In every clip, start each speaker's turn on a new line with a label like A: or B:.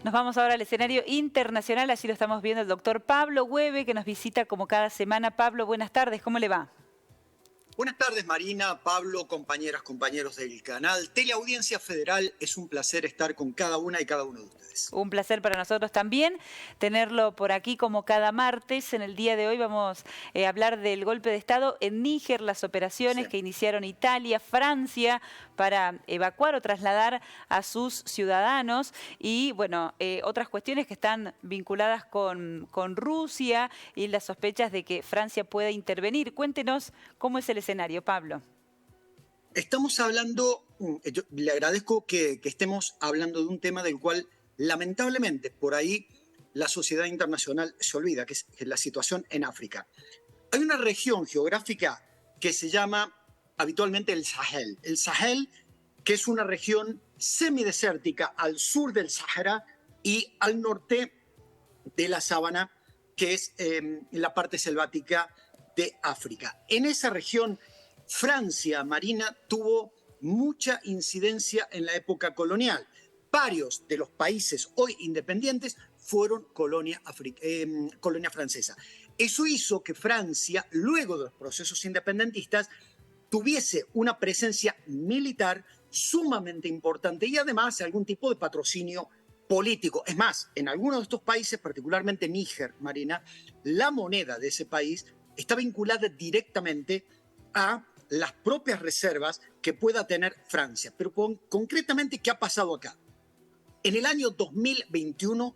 A: Nos vamos ahora al escenario internacional, allí lo estamos viendo el doctor Pablo Hueve, que nos visita como cada semana. Pablo, buenas tardes, ¿cómo le va?
B: Buenas tardes, Marina, Pablo, compañeras, compañeros del canal Teleaudiencia Federal. Es un placer estar con cada una y cada uno de ustedes.
A: Un placer para nosotros también tenerlo por aquí como cada martes. En el día de hoy vamos a hablar del golpe de Estado en Níger, las operaciones que iniciaron Italia, Francia para evacuar o trasladar a sus ciudadanos y, bueno, otras cuestiones que están vinculadas con Rusia y las sospechas de que Francia pueda intervenir. Cuéntenos cómo es el escenario, Pablo.
B: Estamos hablando, yo le agradezco que estemos hablando de un tema del cual lamentablemente por ahí la sociedad internacional se olvida, que es la situación en África. Hay una región geográfica que se llama habitualmente el Sahel. El Sahel, que es una región semidesértica al sur del Sahara y al norte de la sabana, que es la parte selvática de África. En esa región, Francia, Marina, tuvo mucha incidencia en la época colonial. Varios de los países hoy independientes fueron colonia francesa. Eso hizo que Francia, luego de los procesos independentistas, tuviese una presencia militar sumamente importante y además algún tipo de patrocinio político. Es más, en algunos de estos países, particularmente Níger, Marina, la moneda de ese país está vinculada directamente a las propias reservas que pueda tener Francia. Pero concretamente, ¿qué ha pasado acá? En el año 2021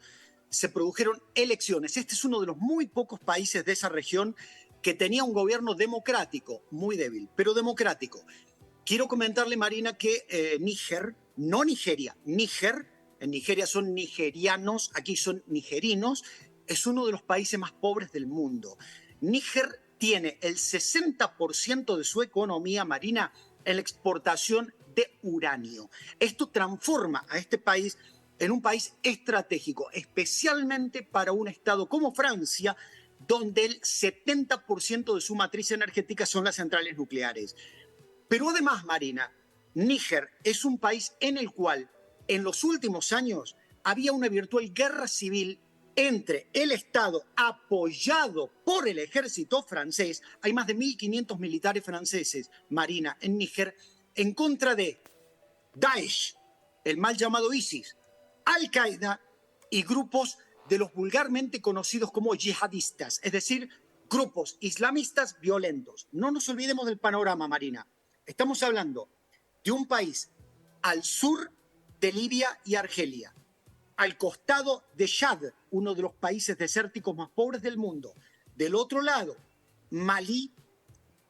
B: se produjeron elecciones. Este es uno de los muy pocos países de esa región que tenía un gobierno democrático, muy débil, pero democrático. Quiero comentarle, Marina, que Níger, no Nigeria, Níger, en Nigeria son nigerianos, aquí son nigerinos, es uno de los países más pobres del mundo. Níger tiene el 60% de su economía, Marina, en la exportación de uranio. Esto transforma a este país en un país estratégico, especialmente para un estado como Francia, donde el 70% de su matriz energética son las centrales nucleares. Pero además, Marina, Níger es un país en el cual en los últimos años había una virtual guerra civil entre el Estado apoyado por el ejército francés. Hay más de 1.500 militares franceses, Marina, en Níger, en contra de Daesh, el mal llamado ISIS, Al-Qaeda y grupos de los vulgarmente conocidos como yihadistas, es decir, grupos islamistas violentos. No nos olvidemos del panorama, Marina. Estamos hablando de un país al sur de Libia y Argelia, al costado de Chad, uno de los países desérticos más pobres del mundo. Del otro lado, Malí,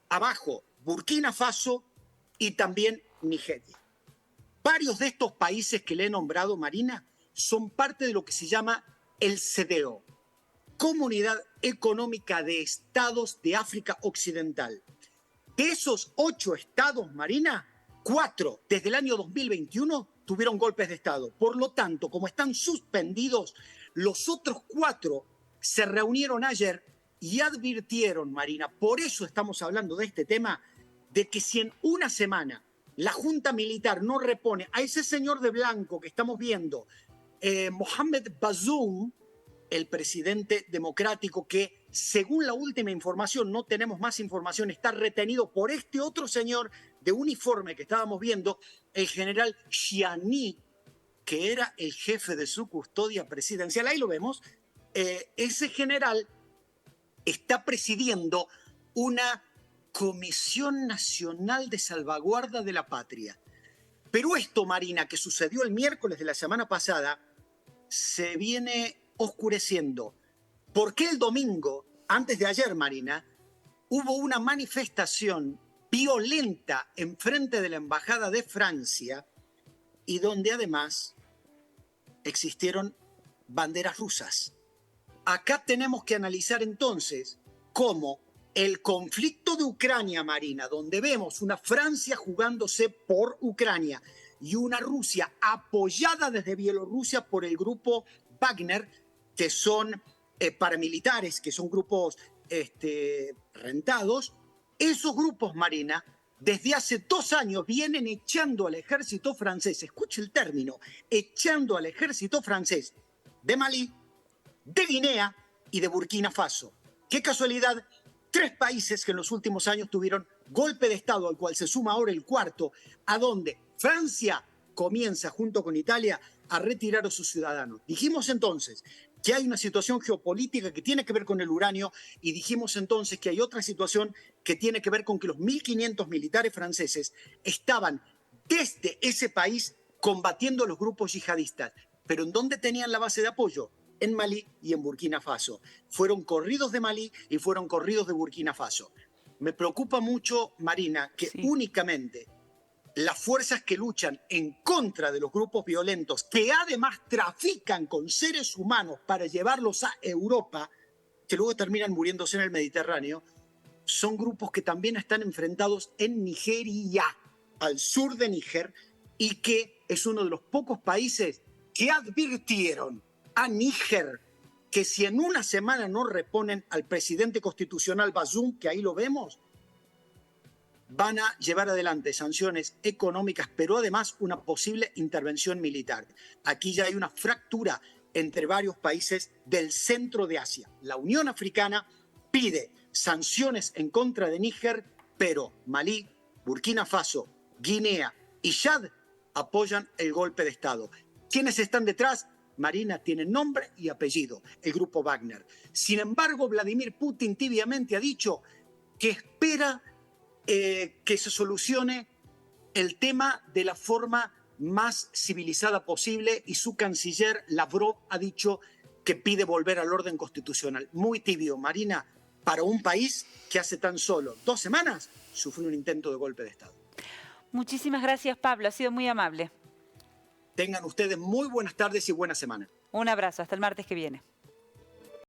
B: abajo, Burkina Faso y también Nigeria. Varios de estos países que le he nombrado, Marina, son parte de lo que se llama el CEDEAO, Comunidad Económica de Estados de África Occidental. De esos 8 estados, Marina, 4 desde el año 2021 tuvieron golpes de Estado. Por lo tanto, como están suspendidos, los otros 4 se reunieron ayer y advirtieron, Marina, por eso estamos hablando de este tema, de que si en una semana la Junta Militar no repone a ese señor de blanco que estamos viendo, Mohamed Bazoum, el presidente democrático que, según la última información, no tenemos más información, está retenido por este otro señor de uniforme que estábamos viendo, el general Chiani, que era el jefe de su custodia presidencial. Ahí lo vemos. Ese general está presidiendo una Comisión Nacional de Salvaguarda de la Patria. Pero esto, Marina, que sucedió el miércoles de la semana pasada, se viene oscureciendo. Porque el domingo, antes de ayer, Marina, hubo una manifestación violenta enfrente de la Embajada de Francia y donde además existieron banderas rusas. Acá tenemos que analizar entonces cómo el conflicto de Ucrania, Marina, donde vemos una Francia jugándose por Ucrania y una Rusia apoyada desde Bielorrusia por el grupo Wagner, que son paramilitares, que son grupos rentados. Esos grupos, Marina, desde hace 2 años vienen echando al ejército francés, escuche el término, echando al ejército francés de Malí, de Guinea y de Burkina Faso. Qué casualidad, 3 países que en los últimos años tuvieron golpe de Estado, al cual se suma ahora el cuarto, a donde Francia comienza junto con Italia a retirar a sus ciudadanos. Dijimos entonces que hay una situación geopolítica que tiene que ver con el uranio y dijimos entonces que hay otra situación que tiene que ver con que los 1.500 militares franceses estaban desde ese país combatiendo a los grupos yihadistas. ¿Pero en dónde tenían la base de apoyo? En Malí y en Burkina Faso. Fueron corridos de Malí y fueron corridos de Burkina Faso. Me preocupa mucho, Marina, que únicamente las fuerzas que luchan en contra de los grupos violentos, que además trafican con seres humanos para llevarlos a Europa, que luego terminan muriéndose en el Mediterráneo, son grupos que también están enfrentados en Nigeria, al sur de Níger, y que es uno de los pocos países que advirtieron a Níger que si en una semana no reponen al presidente constitucional Bazoum, que ahí lo vemos, van a llevar adelante sanciones económicas, pero además una posible intervención militar. Aquí ya hay una fractura entre varios países del centro de Asia. La Unión Africana pide sanciones en contra de Níger, pero Malí, Burkina Faso, Guinea y Chad apoyan el golpe de Estado. ¿Quiénes están detrás? Marina, tiene nombre y apellido, el grupo Wagner. Sin embargo, Vladimir Putin tibiamente ha dicho que espera que se solucione el tema de la forma más civilizada posible y su canciller Lavrov ha dicho que pide volver al orden constitucional. Muy tibio, Marina, para un país que hace tan solo 2 semanas sufrió un intento de golpe de Estado.
A: Muchísimas gracias, Pablo. Ha sido muy amable.
B: Tengan ustedes muy buenas tardes y buena semana.
A: Un abrazo. Hasta el martes que viene.